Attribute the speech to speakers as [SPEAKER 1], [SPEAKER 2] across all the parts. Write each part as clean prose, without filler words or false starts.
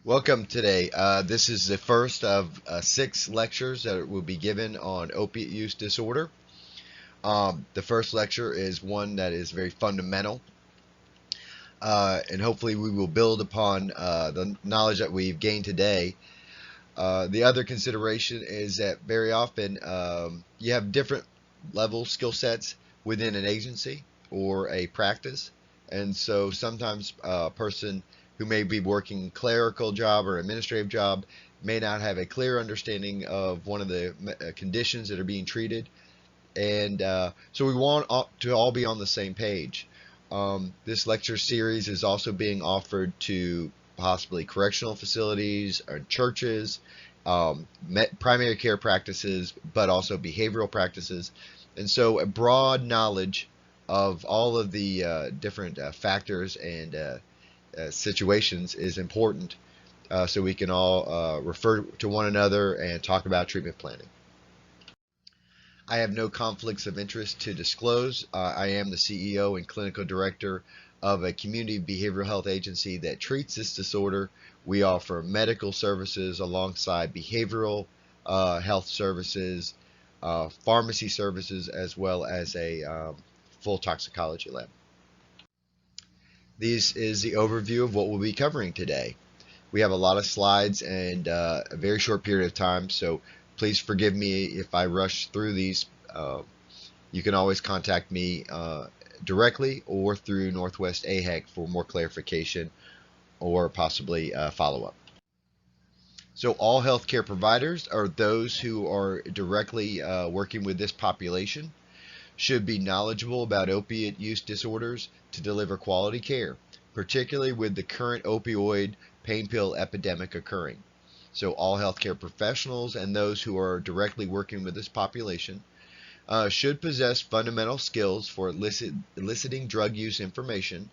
[SPEAKER 1] Welcome today. This is the first of 6 lectures that will be given on opiate use disorder. The first lecture is one that is very fundamental, and hopefully we will build upon the knowledge that we've gained today. The other consideration is that very often you have different level skill sets within an agency or a practice, and so sometimes a person who may be working clerical job or administrative job may not have a clear understanding of one of the conditions that are being treated, and so we want to all be on the same page. This lecture series is also being offered to possibly correctional facilities or churches, primary care practices, but also behavioral practices, and so a broad knowledge of all of the different factors and situations is important, so we can all refer to one another and talk about treatment planning. I have no conflicts of interest to disclose. I am the CEO and clinical director of a community behavioral health agency that treats this disorder. We offer medical services alongside behavioral health services, pharmacy services, as well as a full toxicology lab. This is the overview of what we'll be covering today. We have a lot of slides and a very short period of time, so please forgive me if I rush through these. You can always contact me directly or through Northwest AHEC for more clarification or possibly follow-up. So all healthcare providers, or those who are directly working with this population, should be knowledgeable about opiate use disorders to deliver quality care, particularly with the current opioid pain pill epidemic occurring. So all healthcare professionals and those who are directly working with this population should possess fundamental skills for eliciting drug use information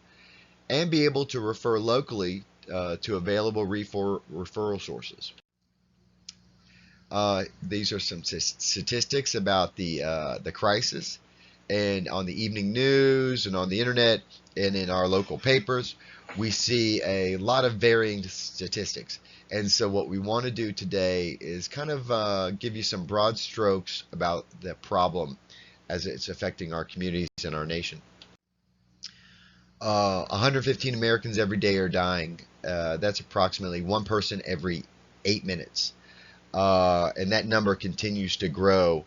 [SPEAKER 1] and be able to refer locally to available referral sources. These are some statistics about the crisis, and on the evening news and on the internet and in our local papers, we see a lot of varying statistics. And so what we want to do today is kind of give you some broad strokes about the problem as it's affecting our communities and our nation. 115 Americans every day are dying. That's approximately one person every 8 minutes. And that number continues to grow.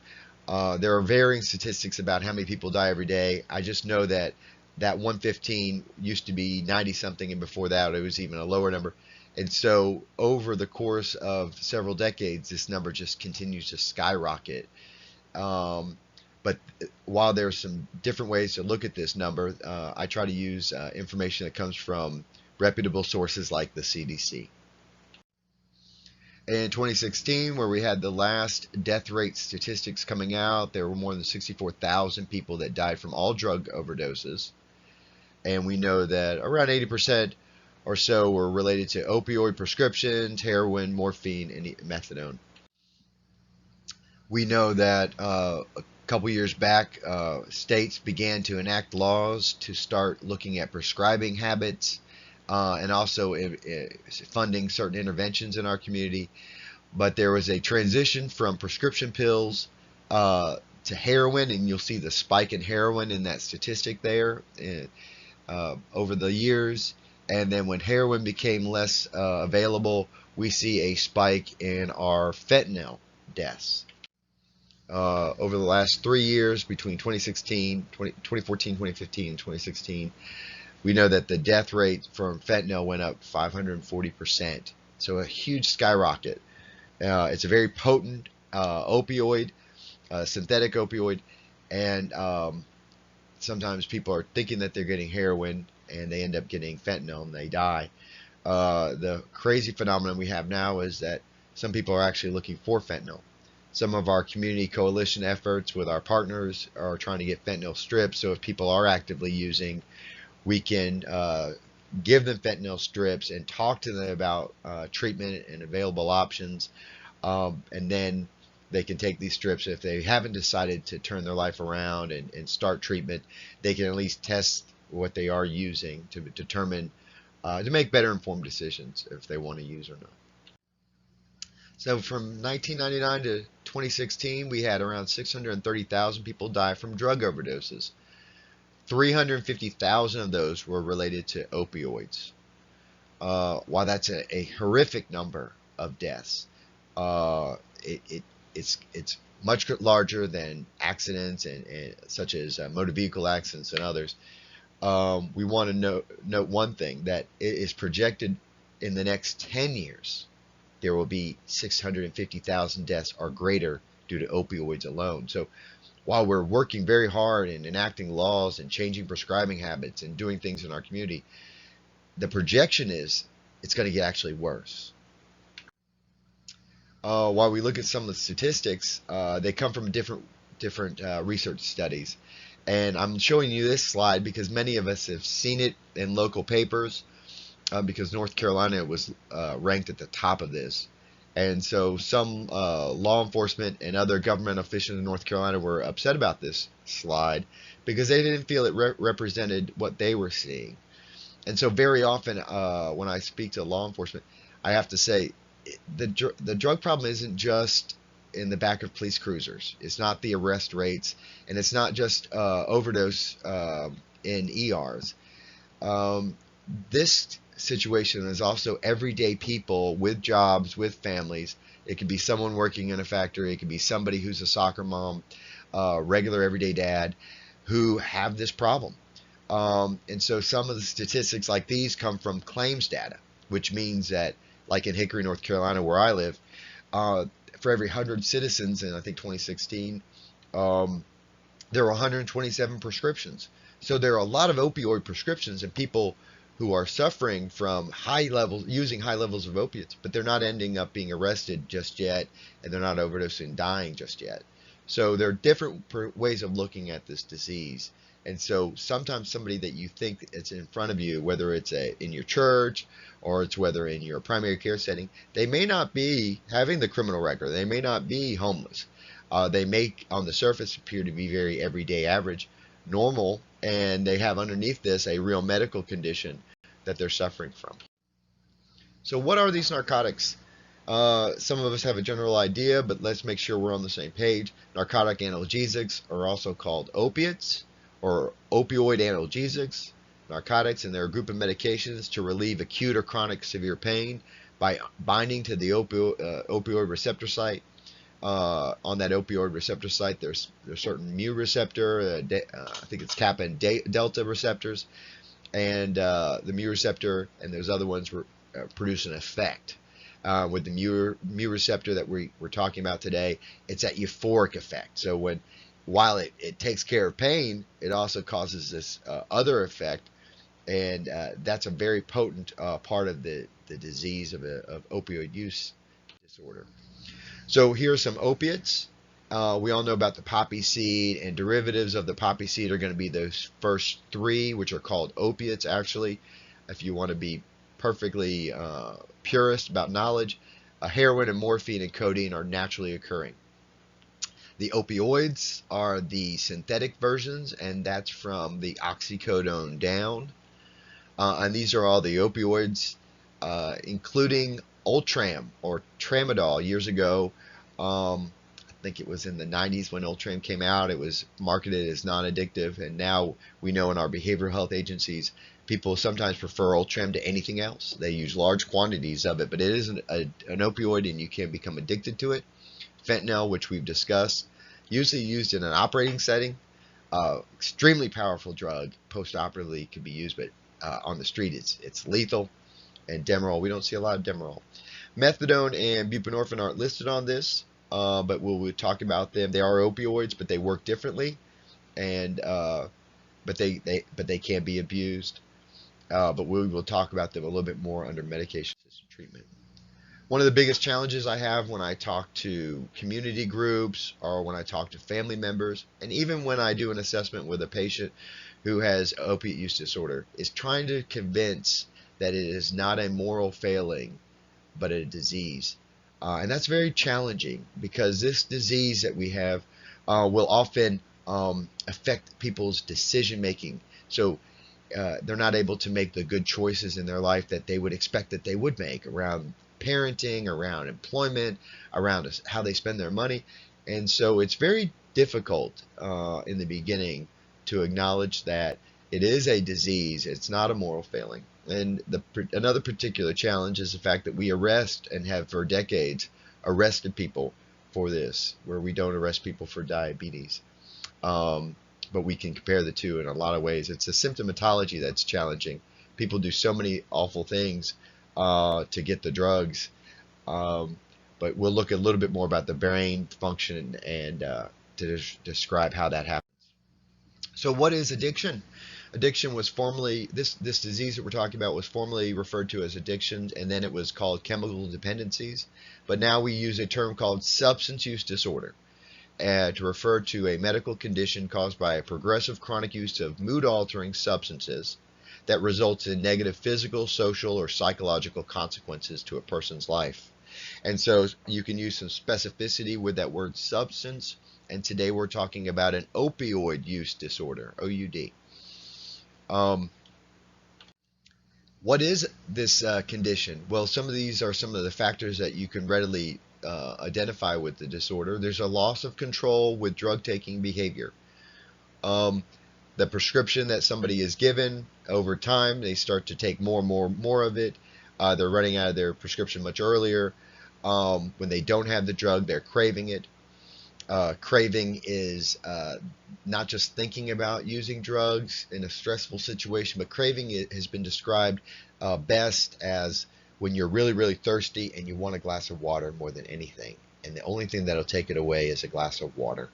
[SPEAKER 1] There are varying statistics about how many people die every day. I just know that 115 used to be 90 something, and before that it was even a lower number. And so over the course of several decades, this number just continues to skyrocket. But while there are some different ways to look at this number, I try to use information that comes from reputable sources like the CDC. In 2016, where we had the last death rate statistics coming out, there were more than 64,000 people that died from all drug overdoses. And we know that around 80% or so were related to opioid prescriptions, heroin, morphine, and methadone. We know that a couple years back, states began to enact laws to start looking at prescribing habits, and also funding certain interventions in our community. But there was a transition from prescription pills to heroin, and you'll see the spike in heroin in that statistic there over the years. And then when heroin became less available, we see a spike in our fentanyl deaths. Over the last 3 years, between 2014, 2015, and 2016, we know that the death rate from fentanyl went up 540%. So a huge skyrocket. It's a very potent opioid, synthetic opioid, and sometimes people are thinking that they're getting heroin and they end up getting fentanyl and they die. The crazy phenomenon we have now is that some people are actually looking for fentanyl. Some of our community coalition efforts with our partners are trying to get fentanyl strips, so if people are actively using, we can give them fentanyl strips and talk to them about treatment and available options, and then they can take these strips. If they haven't decided to turn their life around and start treatment, they can at least test what they are using to determine to make better informed decisions if they want to use or not. So from 1999 to 2016, we had around 630,000 people die from drug overdoses. 350,000 of those were related to opioids. While that's a horrific number of deaths, uh, it's much larger than accidents and such as motor vehicle accidents and others. We want to note one thing, that it is projected in the next 10 years there will be 650,000 deaths or greater due to opioids alone. So while we're working very hard and enacting laws and changing prescribing habits and doing things in our community, the projection is it's going to get actually worse. While we look at some of the statistics, they come from different research studies. And I'm showing you this slide because many of us have seen it in local papers, because North Carolina was ranked at the top of this. And so some law enforcement and other government officials in North Carolina were upset about this slide because they didn't feel it represented what they were seeing. And so very often when I speak to law enforcement, I have to say the drug problem isn't just in the back of police cruisers. It's not the arrest rates, and it's not just overdose in ERs. This situation is also everyday people with jobs, with families. It could be someone working in a factory. It could be somebody who's a soccer mom, regular everyday dad, who have this problem. And so some of the statistics like these come from claims data, which means that, like in Hickory, North Carolina, where I live, for every 100 citizens in, I think, 2016, there were 127 prescriptions. So there are a lot of opioid prescriptions and people who are suffering from using high levels of opiates, but they're not ending up being arrested just yet, and they're not overdosing and dying just yet. So there are different ways of looking at this disease. And so sometimes somebody that you think it's in front of you, whether it's in your church or it's whether in your primary care setting, they may not be having the criminal record. They may not be homeless. They may, on the surface, appear to be very everyday, average, normal, and they have underneath this a real medical condition that they're suffering from. So what are these narcotics? Some of us have a general idea, but let's make sure we're on the same page. Narcotic analgesics are also called opiates, or opioid analgesics, narcotics, and they're a group of medications to relieve acute or chronic severe pain by binding to the opioid receptor site. On that opioid receptor site, there's certain mu receptor, I think it's kappa and delta receptors, and the mu receptor and those other ones produce an effect. With the mu receptor that we're talking about today, it's that euphoric effect. So while it takes care of pain, it also causes this other effect, and that's a very potent part of the disease of opioid use disorder. So here are some opiates. We all know about the poppy seed, and derivatives of the poppy seed are going to be those first three, which are called opiates, actually, if you want to be perfectly purist about knowledge. Heroin and morphine and codeine are naturally occurring. The opioids are the synthetic versions, and that's from the oxycodone down. And these are all the opioids, including Ultram or Tramadol. Years ago, I think it was in the 90s when Ultram came out, it was marketed as non-addictive, and now we know in our behavioral health agencies, people sometimes prefer Ultram to anything else. They use large quantities of it, but it is an opioid, and you can become addicted to it. Fentanyl, which we've discussed, usually used in an operating setting. Extremely powerful drug. Post-operatively can be used, but on the street it's lethal. And Demerol, we don't see a lot of Demerol. Methadone and buprenorphine aren't listed on this, but we'll talk about them. They are opioids, but they work differently, and but they can be abused. But we will talk about them a little bit more under medication-assisted treatment. One of the biggest challenges I have when I talk to community groups or when I talk to family members, and even when I do an assessment with a patient who has opiate use disorder, is trying to convince that it is not a moral failing, but a disease. And that's very challenging because this disease that we have will often affect people's decision making. So they're not able to make the good choices in their life that they would expect that they would make around parenting, around employment, around how they spend their money. And so it's very difficult in the beginning to acknowledge that it is a disease. It's not a moral failing. And another particular challenge is the fact that we arrest and have for decades arrested people for this, where we don't arrest people for diabetes. But we can compare the two in a lot of ways. It's a symptomatology that's challenging. People do so many awful things to get the drugs. But we'll look a little bit more about the brain function and to describe how that happens. So what is addiction? Addiction was formerly, this disease that we're talking about was formerly referred to as addiction, and then it was called chemical dependencies. But now we use a term called substance use disorder to refer to a medical condition caused by a progressive chronic use of mood-altering substances that results in negative physical, social, or psychological consequences to a person's life. And so you can use some specificity with that word substance. And today we're talking about an opioid use disorder, OUD. What is this condition? Well, some of these are some of the factors that you can readily identify with the disorder. There's a loss of control with drug-taking behavior. The prescription that somebody is given over time, they start to take more and more of it. They're running out of their prescription much earlier. When they don't have the drug, they're craving it. Craving is not just thinking about using drugs in a stressful situation, but craving has been described best as when you're really, really thirsty and you want a glass of water more than anything. And the only thing that'll take it away is a glass of water.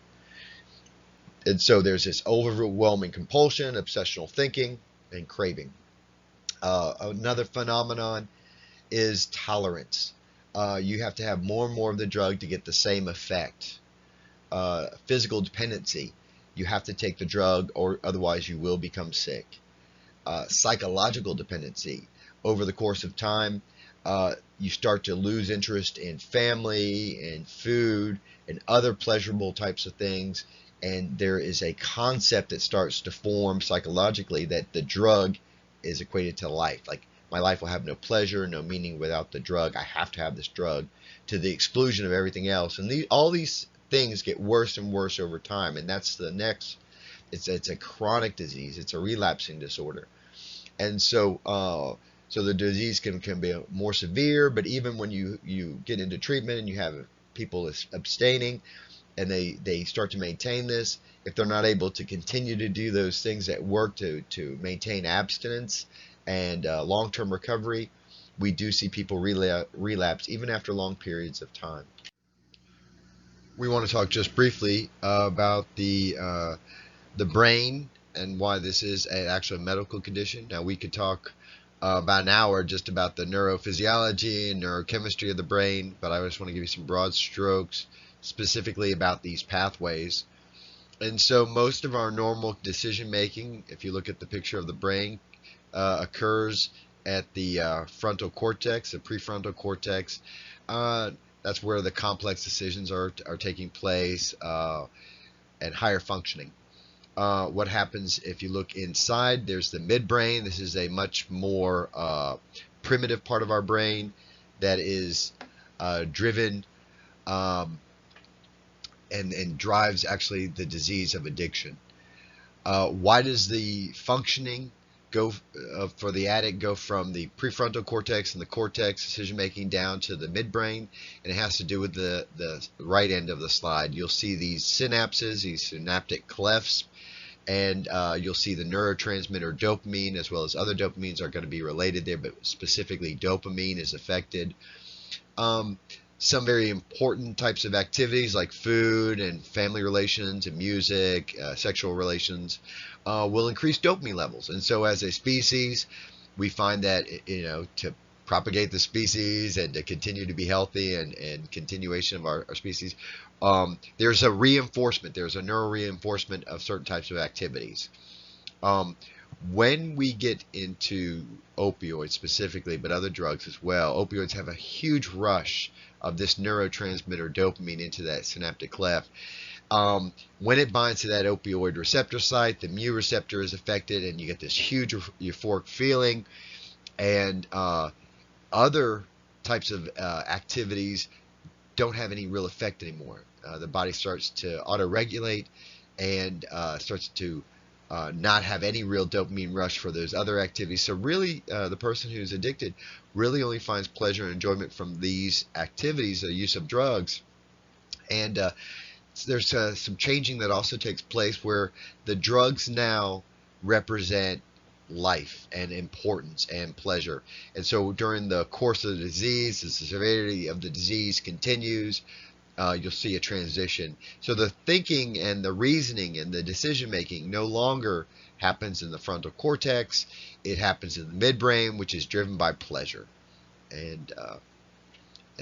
[SPEAKER 1] And so there's this overwhelming compulsion, obsessional thinking, and craving. Another phenomenon is tolerance. You have to have more and more of the drug to get the same effect. Physical dependency. You have to take the drug or otherwise you will become sick. Psychological dependency. Over the course of time, you start to lose interest in family and food and other pleasurable types of things. And there is a concept that starts to form psychologically that the drug is equated to life. Like, my life will have no pleasure, no meaning without the drug. I have to have this drug, to the exclusion of everything else. And all these things get worse and worse over time. And that's the next, it's a chronic disease. It's a relapsing disorder. And so the disease can be more severe, but even when you get into treatment and you have people abstaining, and they start to maintain this, if they're not able to continue to do those things that work to maintain abstinence and long-term recovery, we do see people relapse even after long periods of time. We want to talk just briefly about the brain and why this is an actual medical condition. Now, we could talk about an hour just about the neurophysiology and neurochemistry of the brain, but I just want to give you some broad strokes specifically about these pathways. And so most of our normal decision making, if you look at the picture of the brain, occurs at the frontal cortex, the prefrontal cortex. That's where the complex decisions are taking place and higher functioning. What happens if you look inside? There's the midbrain. This is a much more primitive part of our brain that is driven and drives actually the disease of addiction. Why does the functioning go for the addict go from the prefrontal cortex and the cortex decision making down to the midbrain? And it has to do with the right end of the slide. You'll see these synapses, these synaptic clefts, and you'll see the neurotransmitter dopamine as well as other dopamines are going to be related there, but specifically dopamine is affected. Some very important types of activities like food and family relations and music, sexual relations, will increase dopamine levels. And so as a species, we find that, to propagate the species and to continue to be healthy and continuation of our species, there's a reinforcement, there's a neural reinforcement of certain types of activities. When we get into opioids specifically, but other drugs as well, opioids have a huge rush of this neurotransmitter dopamine into that synaptic cleft. When it binds to that opioid receptor site, the mu receptor is affected, and you get this huge euphoric feeling. And other types of activities don't have any real effect anymore. The body starts to auto-regulate and starts to not have any real dopamine rush for those other activities. So really, the person who's addicted really only finds pleasure and enjoyment from these activities, the use of drugs. And there's some changing that also takes place where the drugs now represent life and importance and pleasure. And so during the course of the disease, as the severity of the disease continues, you'll see a transition. So the thinking and the reasoning and the decision making no longer happens in the frontal cortex. It happens in the midbrain, which is driven by pleasure. And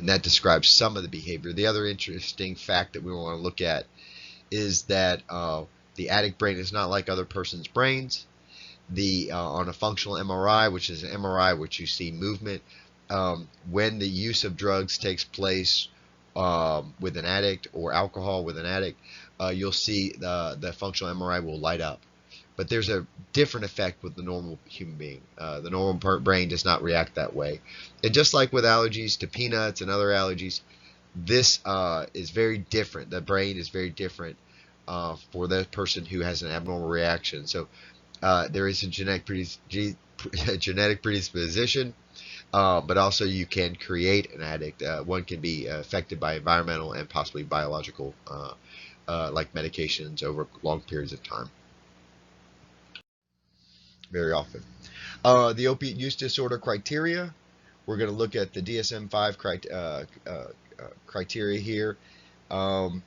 [SPEAKER 1] that describes some of the behavior. The other interesting fact that we want to look at is that the addict brain is not like other person's brains. On a functional MRI, which is an MRI which you see movement, when the use of drugs takes place with an addict or alcohol with an addict, you'll see the functional MRI will light up. But there's a different effect with the normal human being. The normal brain does not react that way. And just like with allergies to peanuts and other allergies, this is very different. The brain is very different for the person who has an abnormal reaction. So there is a genetic predisposition, but also you can create an addict. One can be affected by environmental and possibly biological, like medications over long periods of time. Very often. The opiate use disorder criteria. We're going to look at the DSM-V criteria here. 2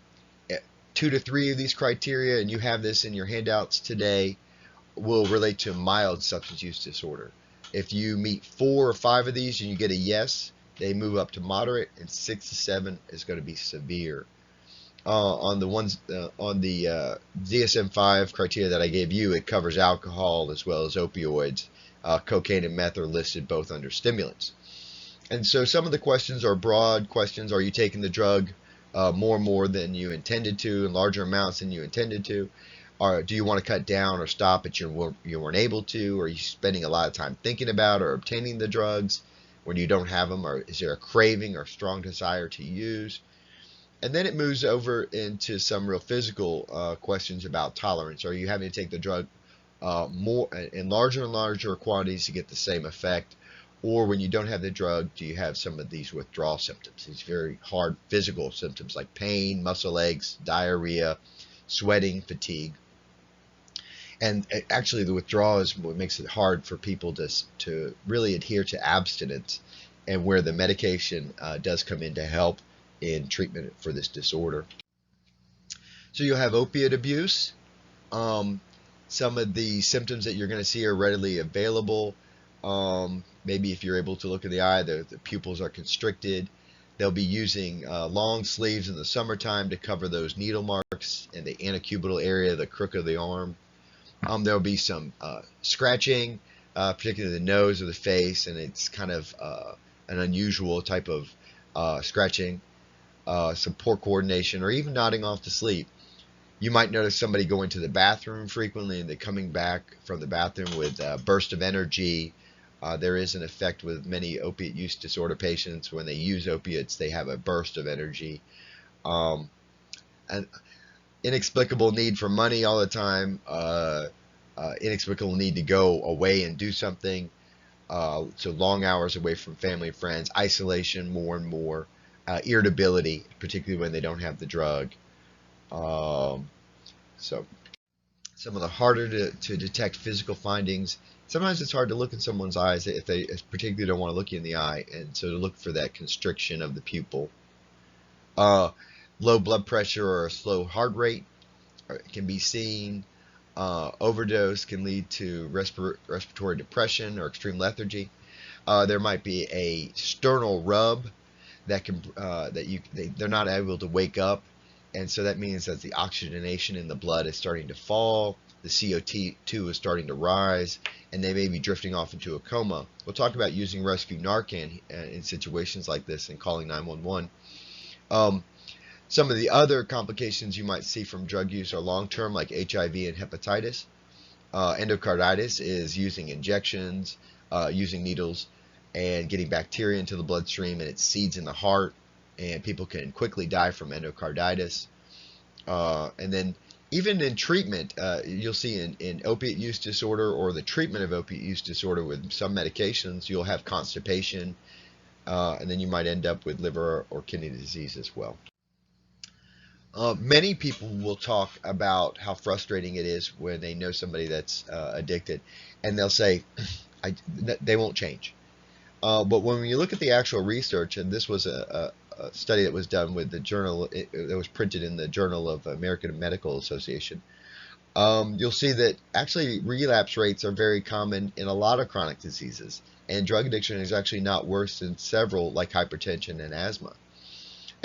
[SPEAKER 1] to 3 of these criteria, and you have this in your handouts today, will relate to mild substance use disorder. If you meet 4 or 5 of these and you get a yes, they move up to moderate, and 6 to 7 is going to be severe. On the DSM-V criteria that I gave you, it covers alcohol as well as opioids. Cocaine and meth are listed both under stimulants. And so some of the questions are broad questions. Are you taking the drug more and more than you intended to, in larger amounts than you intended to? Or do you want to cut down or stop it, you weren't able to? Or are you spending a lot of time thinking about or obtaining the drugs when you don't have them? Or is there a craving or strong desire to use? And then it moves over into some real physical questions about tolerance. Are you having to take the drug more in larger and larger quantities to get the same effect? Or when you don't have the drug, do you have some of these withdrawal symptoms, these very hard physical symptoms like pain, muscle aches, diarrhea, sweating, fatigue? And actually the withdrawal is what makes it hard for people to really adhere to abstinence, and where the medication does come in to help in treatment for this disorder. So you'll have opiate abuse. Some of the symptoms that you're going to see are readily available. Maybe if you're able to look in the eye, the pupils are constricted. They'll be using long sleeves in the summertime to cover those needle marks in the antecubital area, the crook of the arm. There'll be some scratching, particularly the nose or the face, and it's kind of an unusual type of scratching. Some poor coordination, or even nodding off to sleep. You might notice somebody going to the bathroom frequently, and they're coming back from the bathroom with a burst of energy. There is an effect with many opiate use disorder patients. When they use opiates, they have a burst of energy. An inexplicable need for money all the time. Inexplicable need to go away and do something. So long hours away from family and friends. Isolation more and more. Irritability, particularly when they don't have the drug. So some of the harder to detect physical findings. Sometimes it's hard to look in someone's eyes if they particularly don't want to look you in the eye, and so to look for that constriction of the pupil. Low blood pressure or a slow heart rate can be seen. Overdose can lead to respiratory depression or extreme lethargy. There might be a sternal rub that can they're not able to wake up, and so that means that the oxygenation in the blood is starting to fall, the CO2 is starting to rise, and they may be drifting off into a coma. We'll talk about using rescue Narcan in situations like this and calling 911. Some of the other complications you might see from drug use are long-term, like HIV and hepatitis. Endocarditis is using injections, using needles, and getting bacteria into the bloodstream, and it seeds in the heart, and people can quickly die from endocarditis. And then even in treatment, you'll see in opiate use disorder or the treatment of opiate use disorder with some medications, you'll have constipation, and then you might end up with liver or kidney disease as well. Many people will talk about how frustrating it is when they know somebody that's addicted, and they'll say they won't change. But when you look at the actual research, and this was a study that was done with the journal, that was printed in the Journal of American Medical Association, you'll see that actually relapse rates are very common in a lot of chronic diseases, and drug addiction is actually not worse than several like hypertension and asthma.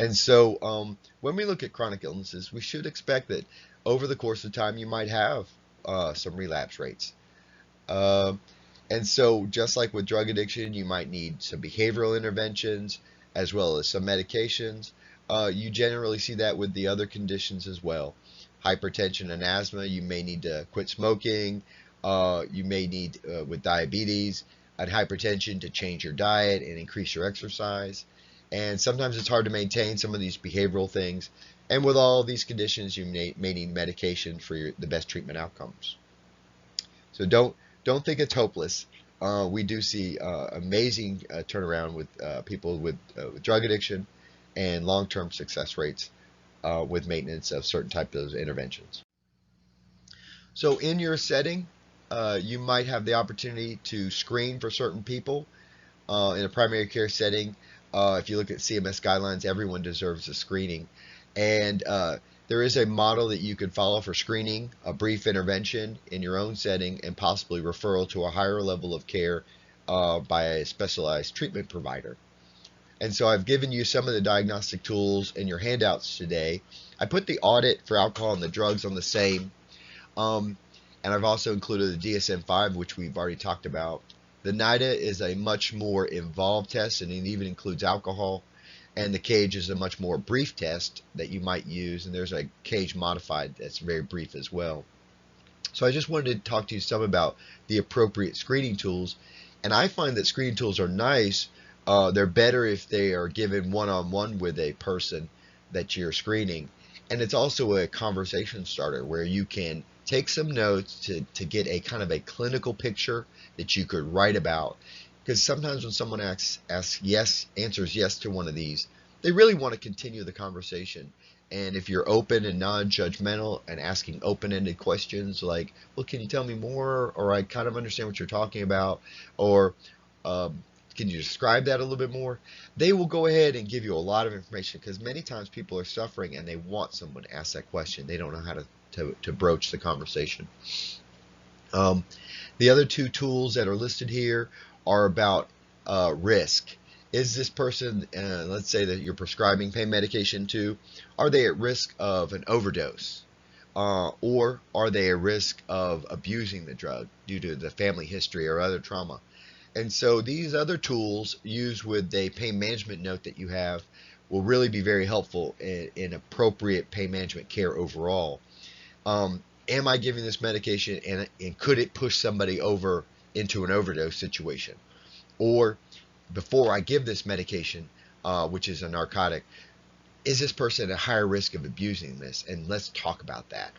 [SPEAKER 1] And so when we look at chronic illnesses, we should expect that over the course of time you might have some relapse rates. And so just like with drug addiction, you might need some behavioral interventions as well as some medications. You generally see that with the other conditions as well. Hypertension and asthma, you may need to quit smoking. You may need, with diabetes and hypertension, to change your diet and increase your exercise. And sometimes it's hard to maintain some of these behavioral things. And with all these conditions, you may need medication for the best treatment outcomes. So don't think it's hopeless. We do see amazing turnaround with people with drug addiction and long-term success rates with maintenance of certain types of interventions. So in your setting, you might have the opportunity to screen for certain people in a primary care setting. If you look at CMS guidelines, everyone deserves a screening. And there is a model that you can follow for screening, a brief intervention in your own setting, and possibly referral to a higher level of care by a specialized treatment provider. And so I've given you some of the diagnostic tools in your handouts today. I put the audit for alcohol and the drugs on the same. And I've also included the DSM-V, which we've already talked about. The NIDA is a much more involved test, and it even includes alcohol. And the CAGE is a much more brief test that you might use. And there's a CAGE modified that's very brief as well. So I just wanted to talk to you some about the appropriate screening tools. And I find that screening tools are nice. They're better if they are given one-on-one with a person that you're screening. And it's also a conversation starter where you can take some notes to get a kind of a clinical picture that you could write about. Because sometimes when someone answers yes to one of these, they really want to continue the conversation. And if you're open and non-judgmental and asking open-ended questions like, well, can you tell me more? Or I kind of understand what you're talking about. Or can you describe that a little bit more? They will go ahead and give you a lot of information, because many times people are suffering and they want someone to ask that question. They don't know how to broach the conversation. The other two tools that are listed here are about risk. Is this person, let's say that you're prescribing pain medication to, are they at risk of an overdose? Or are they at risk of abusing the drug due to the family history or other trauma? And so these other tools used with a pain management note that you have will really be very helpful in appropriate pain management care overall. Am I giving this medication and could it push somebody over into an overdose situation? Or before I give this medication, which is a narcotic, is this person at higher risk of abusing this? And let's talk about that.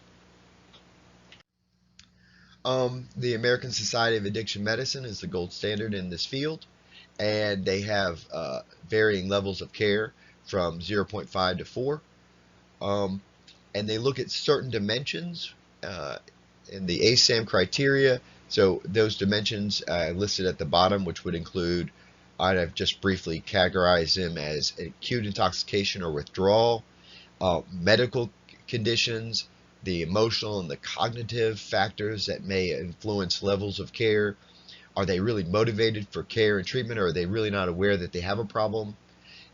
[SPEAKER 1] The American Society of Addiction Medicine is the gold standard in this field, and they have varying levels of care from 0.5 to 4. And they look at certain dimensions in the ASAM criteria. So those dimensions listed at the bottom, which would include, I've just briefly categorized them as acute intoxication or withdrawal, medical conditions, the emotional and the cognitive factors that may influence levels of care. Are they really motivated for care and treatment, or are they really not aware that they have a problem?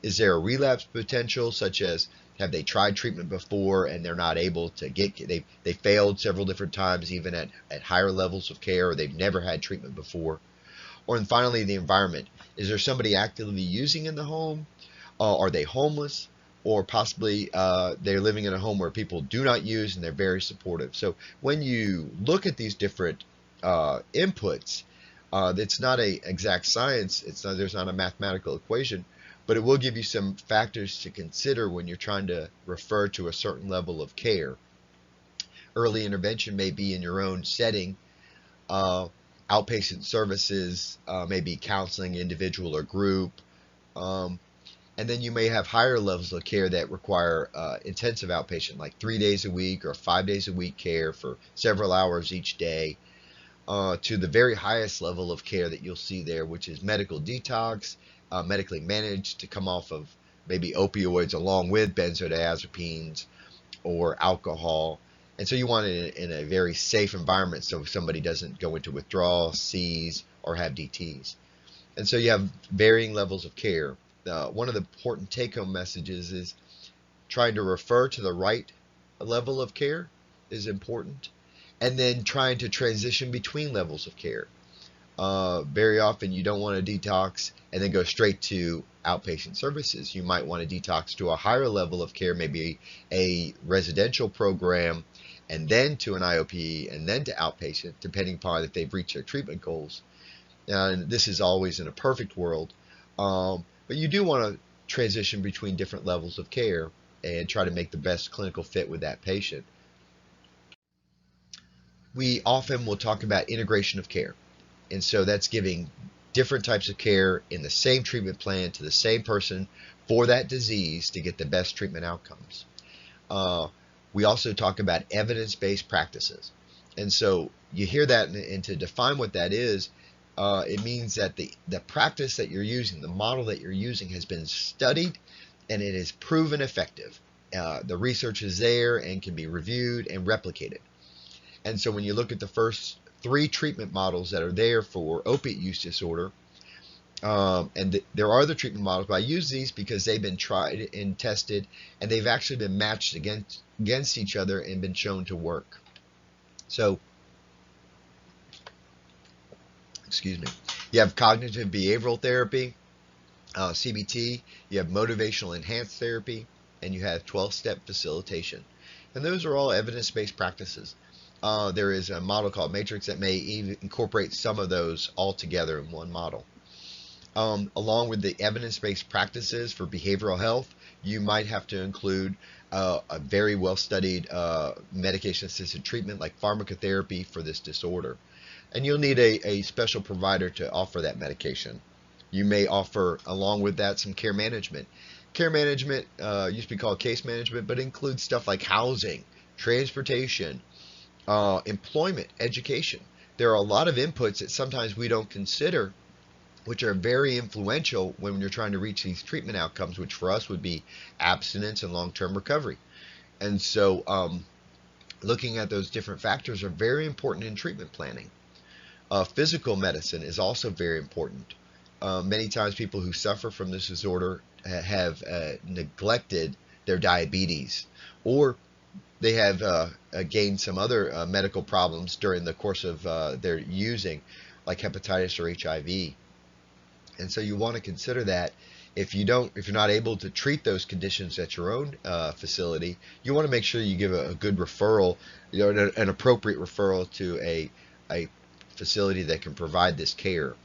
[SPEAKER 1] Is there a relapse potential, such as have they tried treatment before and they're not able to they failed several different times, even at higher levels of care, or they've never had treatment before? Or and finally, the environment. Is there somebody actively using in the home? Are they homeless? or possibly they're living in a home where people do not use and they're very supportive. So when you look at these different inputs, it's not a exact science. There's not a mathematical equation, but it will give you some factors to consider when you're trying to refer to a certain level of care. Early intervention may be in your own setting. Outpatient services, maybe counseling, individual or group. Um, and then you may have higher levels of care that require intensive outpatient, like 3 days a week or 5 days a week care for several hours each day, to the very highest level of care that you'll see there, which is medical detox, medically managed to come off of maybe opioids along with benzodiazepines or alcohol. And so you want it in a very safe environment so somebody doesn't go into withdrawal, seize, or have DTs. And so you have varying levels of care. One of the important take-home messages is trying to refer to the right level of care is important, and then trying to transition between levels of care. Very often you don't want to detox and then go straight to outpatient services. You might want to detox to a higher level of care, maybe a residential program, and then to an IOP, and then to outpatient, depending upon if they've reached their treatment goals. And this is always in a perfect world. But you do want to transition between different levels of care and try to make the best clinical fit with that patient. We often will talk about integration of care. And so that's giving different types of care in the same treatment plan to the same person for that disease to get the best treatment outcomes. We also talk about evidence-based practices. And so you hear that, and to define what that is, it means that the practice that you're using, the model that you're using, has been studied and it is proven effective. The research is there and can be reviewed and replicated. And so when you look at the first 3 treatment models that are there for opiate use disorder, there are other treatment models, but I use these because they've been tried and tested, and they've actually been matched against each other and been shown to work. So, excuse me, you have cognitive behavioral therapy, CBT, you have motivational enhanced therapy, and you have 12-step facilitation. And those are all evidence-based practices. There is a model called Matrix that may even incorporate some of those all together in one model. Along with the evidence-based practices for behavioral health, you might have to include a very well-studied medication-assisted treatment like pharmacotherapy for this disorder. And you'll need a special provider to offer that medication. You may offer, along with that, some care management. Care management used to be called case management, but includes stuff like housing, transportation, employment, education. There are a lot of inputs that sometimes we don't consider, which are very influential when you're trying to reach these treatment outcomes, which for us would be abstinence and long-term recovery. And so looking at those different factors are very important in treatment planning. Physical medicine is also very important. Many times people who suffer from this disorder have neglected their diabetes, or they have gained some other medical problems during the course of their using, like hepatitis or HIV. And so you want to consider that if you're not able to treat those conditions at your own facility, you want to make sure you give a good referral, an appropriate referral to a facility that can provide this care.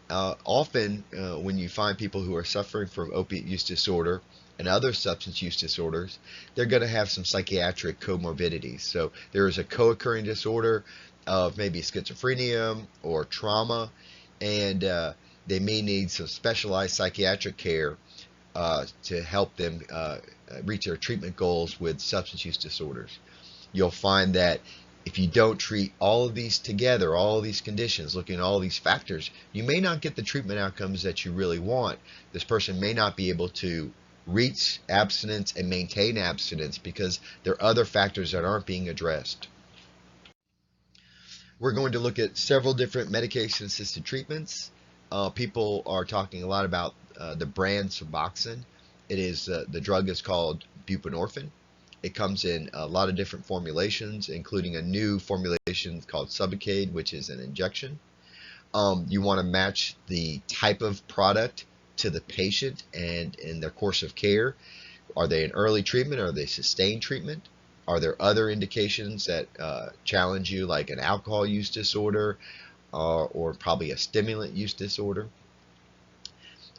[SPEAKER 1] Often, when you find people who are suffering from opiate use disorder and other substance use disorders, they're going to have some psychiatric comorbidities. So there is a co-occurring disorder of maybe schizophrenia or trauma, and they may need some specialized psychiatric care to help them reach their treatment goals with substance use disorders. You'll find that if you don't treat all of these together, all of these conditions, looking at all these factors, you may not get the treatment outcomes that you really want. This person may not be able to reach abstinence and maintain abstinence because there are other factors that aren't being addressed. We're going to look at several different medication-assisted treatments. People are talking a lot about the brand Suboxone. The drug is called buprenorphine. It comes in a lot of different formulations, including a new formulation called Suboxone, which is an injection. You want to match the type of product to the patient and in their course of care. Are they an early treatment? Are they sustained treatment? Are there other indications that challenge you, like an alcohol use disorder or probably a stimulant use disorder?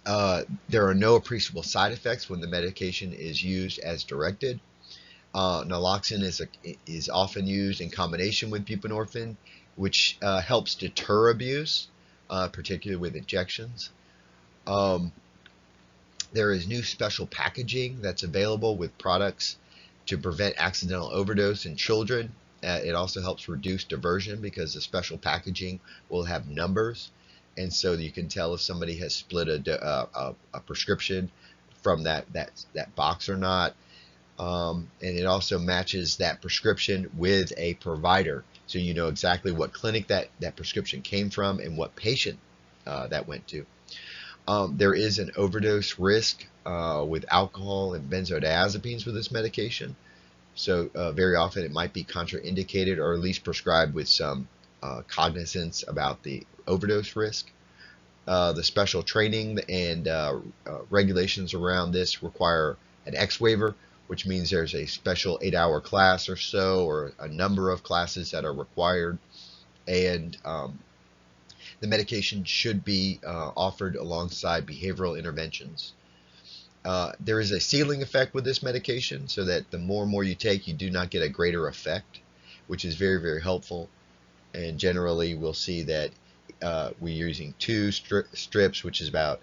[SPEAKER 1] There are no appreciable side effects when the medication is used as directed. Naloxone is often used in combination with buprenorphine, which helps deter abuse, particularly with injections. Um, there is new special packaging that's available with products to prevent accidental overdose in children. It also helps reduce diversion because the special packaging will have numbers, and so you can tell if somebody has split a prescription from that box or not. And it also matches that prescription with a provider, so you know exactly what clinic that prescription came from and what patient that went to. There is an overdose risk with alcohol and benzodiazepines with this medication. So very often it might be contraindicated or at least prescribed with some cognizance about the overdose risk. The special training and regulations around this require an X waiver, which means there's a special 8-hour class or so, or a number of classes that are required. And the medication should be offered alongside behavioral interventions. There is a ceiling effect with this medication, so that the more and more you take, you do not get a greater effect, which is very, very helpful. And generally, we'll see that we're using 2 strips, which is about,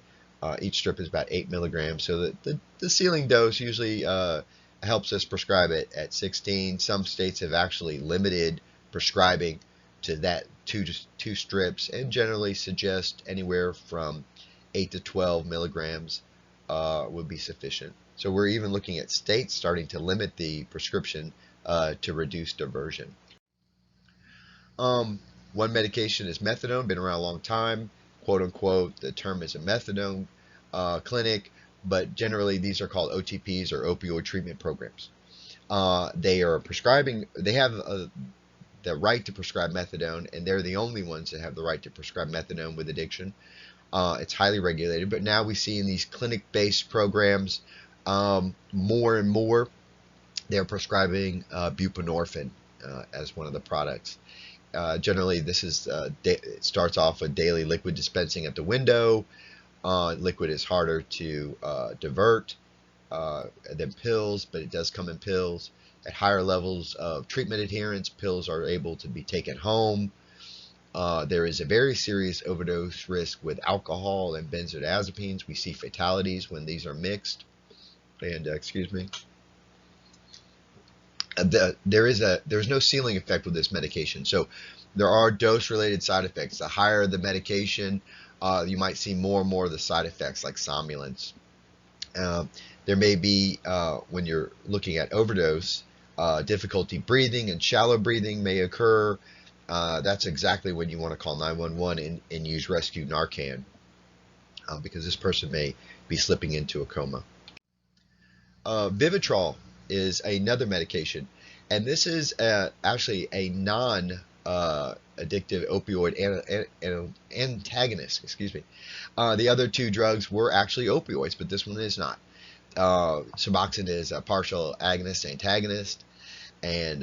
[SPEAKER 1] each strip is about 8 milligrams. So that the ceiling dose usually helps us prescribe it at 16. Some states have actually limited prescribing to that two strips, and generally suggest anywhere from 8 to 12 milligrams would be sufficient. So we're even looking at states starting to limit the prescription to reduce diversion. One medication is methadone, been around a long time, quote unquote. The term is a methadone clinic, but generally these are called OTPs, or opioid treatment programs. They are prescribing, they have the right to prescribe methadone, and they're the only ones that have the right to prescribe methadone with addiction. It's highly regulated, but now we see in these clinic-based programs more and more they're prescribing buprenorphine as one of the products. Generally, this is it starts off with daily liquid dispensing at the window. Liquid is harder to divert than pills, but it does come in pills. At higher levels of treatment adherence, pills are able to be taken home. There is a very serious overdose risk with alcohol and benzodiazepines. We see fatalities when these are mixed. And excuse me. There's no ceiling effect with this medication. So there are dose-related side effects. The higher the medication, you might see more and more of the side effects, like somnolence. There may be, when you're looking at overdose, difficulty breathing and shallow breathing may occur. That's exactly when you want to call 911 and use rescue Narcan, because this person may be slipping into a coma. Vivitrol is another medication, and this is actually a non-addictive opioid antagonist. Excuse me. The other 2 drugs were actually opioids, but this one is not. Suboxone is a partial agonist antagonist, and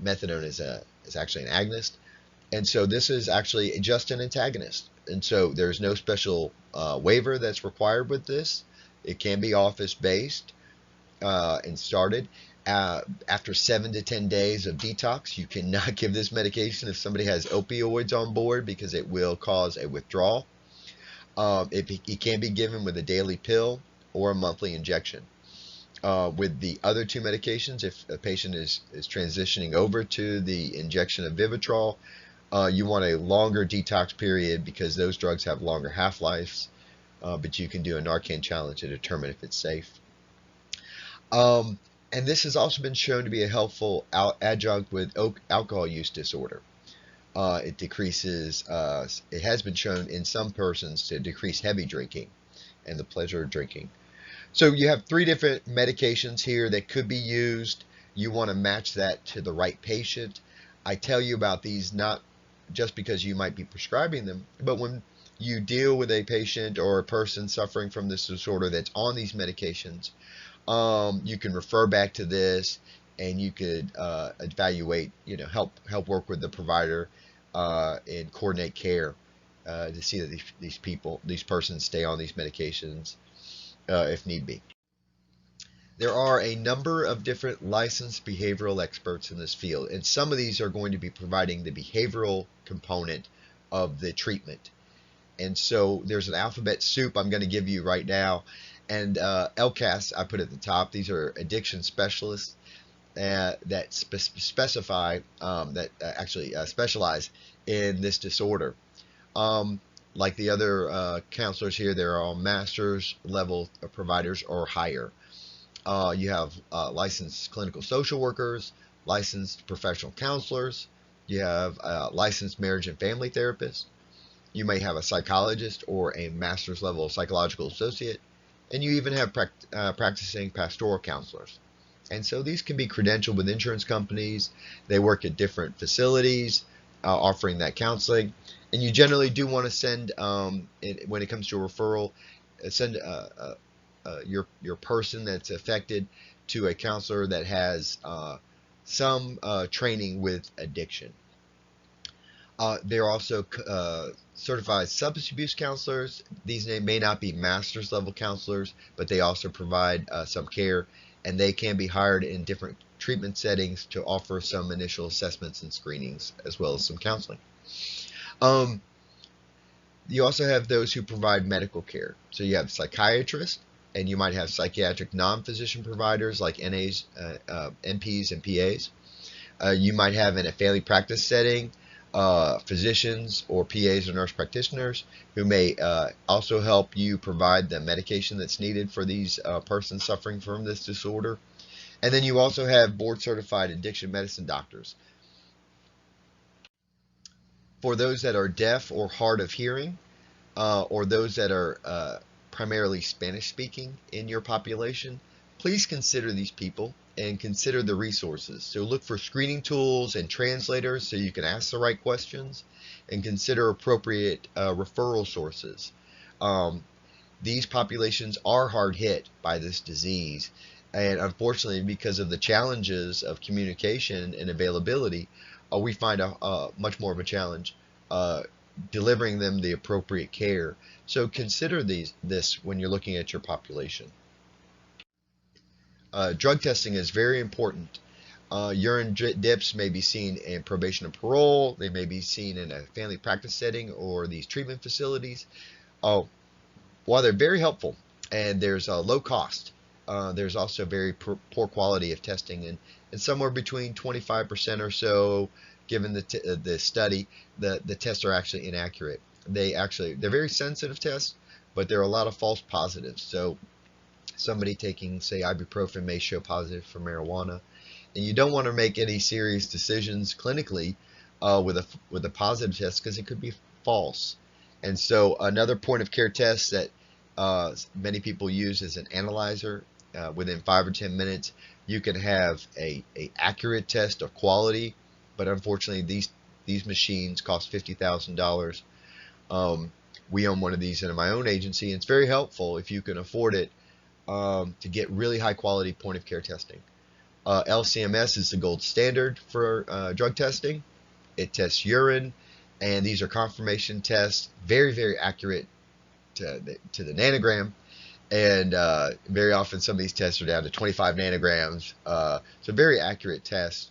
[SPEAKER 1] methadone is actually an agonist. And so this is actually just an antagonist. And so there's no special waiver that's required with this. It can be office-based and started. After 7 to 10 days of detox, you cannot give this medication if somebody has opioids on board, because it will cause a withdrawal. It can be given with a daily pill or a monthly injection. With the other 2 medications, if a patient is transitioning over to the injection of Vivitrol, you want a longer detox period, because those drugs have longer half-lives, but you can do a Narcan challenge to determine if it's safe. And this has also been shown to be a helpful adjunct with alcohol use disorder. It decreases, it has been shown in some persons to decrease heavy drinking and the pleasure of drinking. So you have 3 different medications here that could be used. You want to match that to the right patient. I tell you about these not just because you might be prescribing them, but when you deal with a patient or a person suffering from this disorder that's on these medications, You can refer back to this, and you could evaluate, help work with the provider and coordinate care to see that these persons stay on these medications if need be. There are a number of different licensed behavioral experts in this field, and some of these are going to be providing the behavioral component of the treatment. And so there's an alphabet soup I'm going to give you right now. And LCAS, I put at the top. These are addiction specialists that specify, that actually specialize in this disorder. Like the other counselors here, they're all master's level providers or higher. You have licensed clinical social workers, licensed professional counselors. You have licensed marriage and family therapists. You may have a psychologist or a master's level psychological associate, and you even have practicing pastoral counselors. And so these can be credentialed with insurance companies. They work at different facilities offering that counseling. And you generally do want to send, when it comes to a referral, send your person that's affected to a counselor that has some training with addiction. They're also certified substance abuse counselors. These may not be master's level counselors, but they also provide some care, and they can be hired in different treatment settings to offer some initial assessments and screenings, as well as some counseling. You also have those who provide medical care. So you have psychiatrists, and you might have psychiatric non-physician providers like NAs, NPs, and PAs. You might have in a family practice setting physicians or PAs or nurse practitioners who may also help you provide the medication that's needed for these persons suffering from this disorder. And then you also have board certified addiction medicine doctors. For those that are deaf or hard of hearing, or those that are primarily Spanish speaking in your population, please consider these people and consider the resources. So look for screening tools and translators so you can ask the right questions, and consider appropriate referral sources. These populations are hard hit by this disease, and unfortunately, because of the challenges of communication and availability, we find a much more of a challenge delivering them the appropriate care. So consider this when you're looking at your population. Drug testing is very important. Urine dips may be seen in probation and parole. They may be seen in a family practice setting or these treatment facilities. While they're very helpful and there's a low cost, there's also very poor quality of testing, and somewhere between 25% or so, given the study, the tests are actually inaccurate. They're very sensitive tests, but there are a lot of false positives. So somebody taking, say, ibuprofen may show positive for marijuana, and you don't want to make any serious decisions clinically with a positive test, because it could be false. And so another point of care test that many people use is an analyzer. Within 5 or 10 minutes, you can have a accurate test of quality, but unfortunately these machines cost $50,000. We own one of these in my own agency, and it's very helpful if you can afford it to get really high quality point of care testing. LCMS is the gold standard for drug testing. It tests urine, and these are confirmation tests, very, very accurate to the nanogram. And very often some of these tests are down to 25 nanograms. So very accurate tests.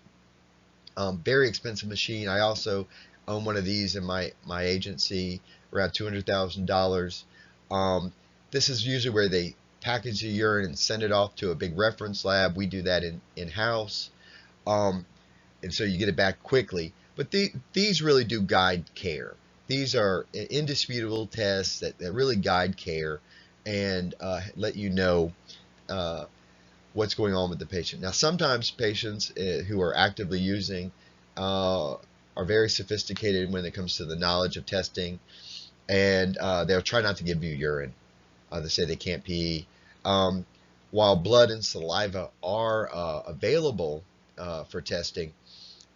[SPEAKER 1] Very expensive machine. I also own one of these in my agency, around $200,000. This is usually where they package the urine and send it off to a big reference lab. We do that in-house. And so you get it back quickly. But these really do guide care. These are indisputable tests that really guide care and let you know what's going on with the patient. Now, sometimes patients who are actively using are very sophisticated when it comes to the knowledge of testing, and they'll try not to give you urine. They say they can't pee. While blood and saliva are available for testing,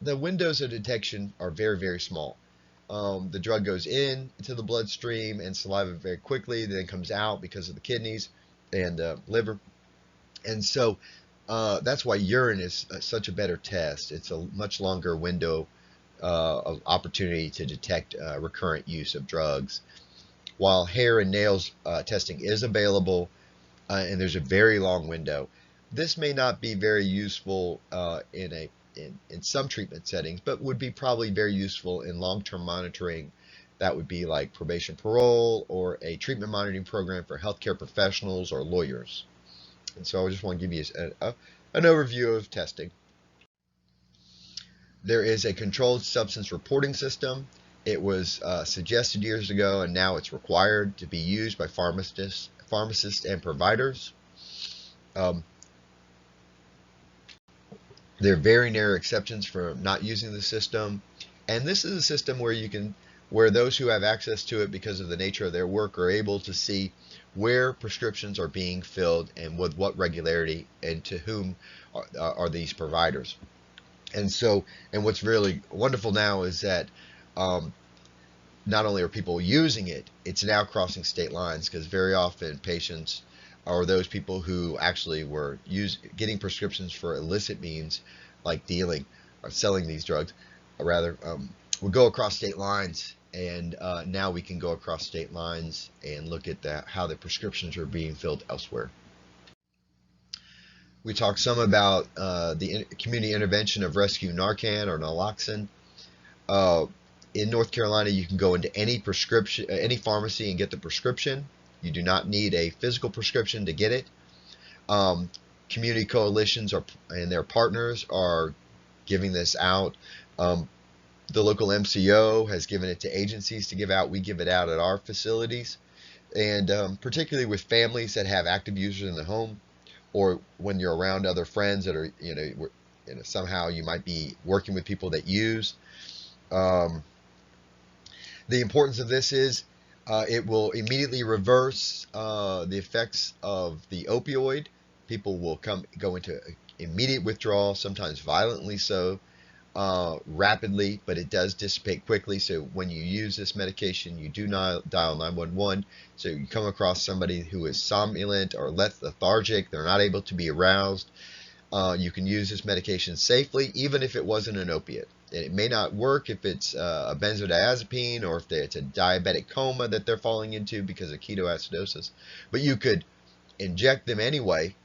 [SPEAKER 1] the windows of detection are very, very small. The drug goes into the bloodstream and saliva very quickly, then comes out because of the kidneys and the liver. And so that's why urine is such a better test. It's a much longer window of opportunity to detect recurrent use of drugs. While hair and nails testing is available, and there's a very long window, this may not be very useful in some treatment settings, but would be probably very useful in long-term monitoring. That would be like probation parole or a treatment monitoring program for healthcare professionals or lawyers. And so I just want to give you an overview of testing. There is a controlled substance reporting system. It was suggested years ago, and now it's required to be used by pharmacists and providers. There are very narrow exceptions for not using the system, and this is a system where those who have access to it because of the nature of their work are able to see where prescriptions are being filled and with what regularity and to whom are these providers. And what's really wonderful now is that not only are people using it, it's now crossing state lines, because very often patients or those people who actually were getting prescriptions for illicit means, like dealing or selling these drugs, would go across state lines. And now we can go across state lines and look at how the prescriptions are being filled elsewhere. We talked some about the community intervention of rescue Narcan or naloxone. In North Carolina, you can go into any pharmacy and get the prescription. You do not need a physical prescription to get it. Community coalitions and their partners are giving this out. The local MCO has given it to agencies to give out. We give it out at our facilities. And particularly with families that have active users in the home, or when you're around other friends that are, somehow you might be working with people that use. The importance of this is it will immediately reverse the effects of the opioid. People will go into immediate withdrawal, sometimes violently so, rapidly, but it does dissipate quickly. So when you use this medication, you do not dial 911. So you come across somebody who is somnolent or lethargic, they're not able to be aroused, you can use this medication safely, even if it wasn't an opiate. It may not work if it's a benzodiazepine or if it's a diabetic coma that they're falling into because of ketoacidosis, but you could inject them anyway,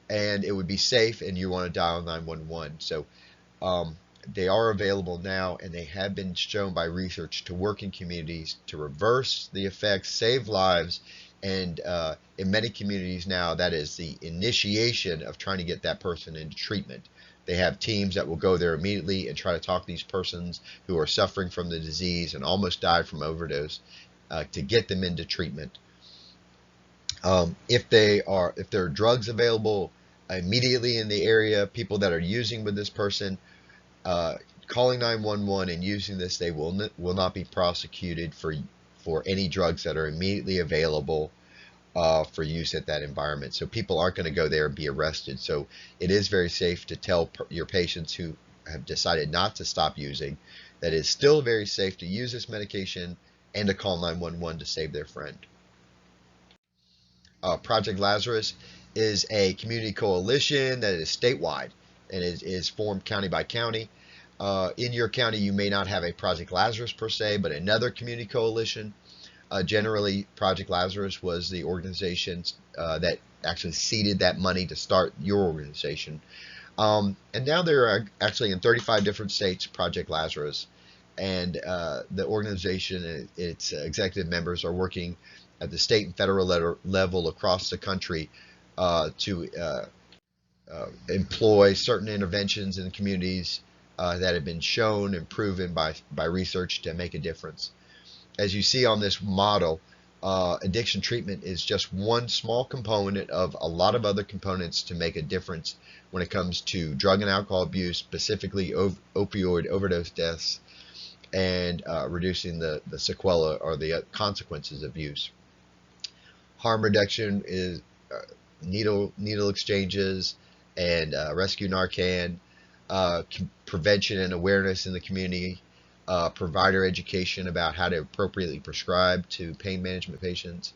[SPEAKER 1] and it would be safe, and you want to dial 911. So they are available now, and they have been shown by research to work in communities to reverse the effects, save lives, and in many communities now, that is the initiation of trying to get that person into treatment. They have teams that will go there immediately and try to talk these persons who are suffering from the disease and almost died from overdose to get them into treatment. If there are drugs available immediately in the area, people that are using with this person, calling 911 and using this, they will not be prosecuted for any drugs that are immediately available for use at that environment. So people aren't going to go there and be arrested. So it is very safe to tell your patients who have decided not to stop using that it's still very safe to use this medication and to call 911 to save their friend. Project Lazarus is a community coalition that is statewide and is formed county by county. In your county, you may not have a Project Lazarus per se, but another community coalition. Generally, Project Lazarus was the organization that actually seeded that money to start your organization. And now there are actually in 35 different states Project Lazarus, and the organization and its executive members are working at the state and federal level across the country to employ certain interventions in communities that have been shown and proven by research to make a difference. As you see on this model, addiction treatment is just one small component of a lot of other components to make a difference when it comes to drug and alcohol abuse, specifically opioid overdose deaths, and reducing the sequela or the consequences of use. Harm reduction is needle exchanges and rescue Narcan, prevention and awareness in the community, provider education about how to appropriately prescribe to pain management patients,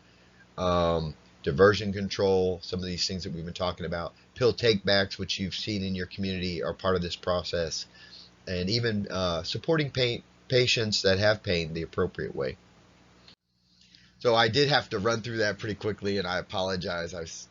[SPEAKER 1] diversion control, some of these things that we've been talking about, pill takebacks, which you've seen in your community are part of this process, and even supporting patients that have pain the appropriate way. So I did have to run through that pretty quickly, and I apologize.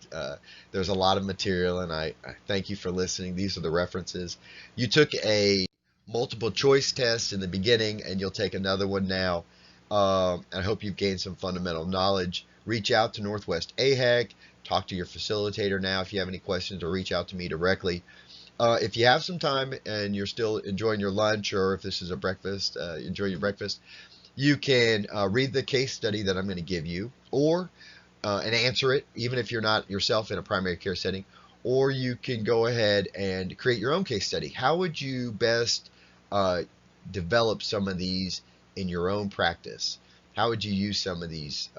[SPEAKER 1] There's a lot of material, and I thank you for listening. These are the references. You took a multiple choice test in the beginning, and you'll take another one now. I hope you've gained some fundamental knowledge. Reach out to Northwest AHEC. Talk to your facilitator now if you have any questions, or reach out to me directly. If you have some time and you're still enjoying your lunch, or if this is a breakfast, enjoy your breakfast, you can read the case study that I'm going to give you, or and answer it, even if you're not yourself in a primary care setting, or you can go ahead and create your own case study. How would you best develop some of these in your own practice? How would you use some of these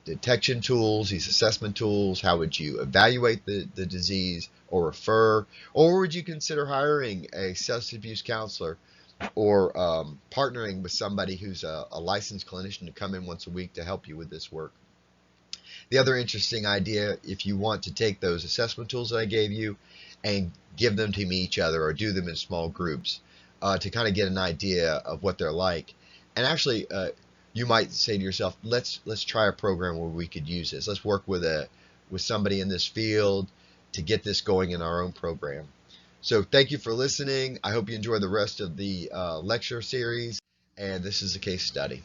[SPEAKER 1] detection tools, these assessment tools? How would you evaluate the disease or refer? Or would you consider hiring a substance abuse counselor, or partnering with somebody who's a licensed clinician to come in once a week to help you with this work? The other interesting idea, if you want to take those assessment tools that I gave you and give them to each other, or do them in small groups to kind of get an idea of what they're like. And actually, you might say to yourself, let's try a program where we could use this. Let's work with somebody in this field to get this going in our own program. So thank you for listening. I hope you enjoy the rest of the lecture series, and this is a case study.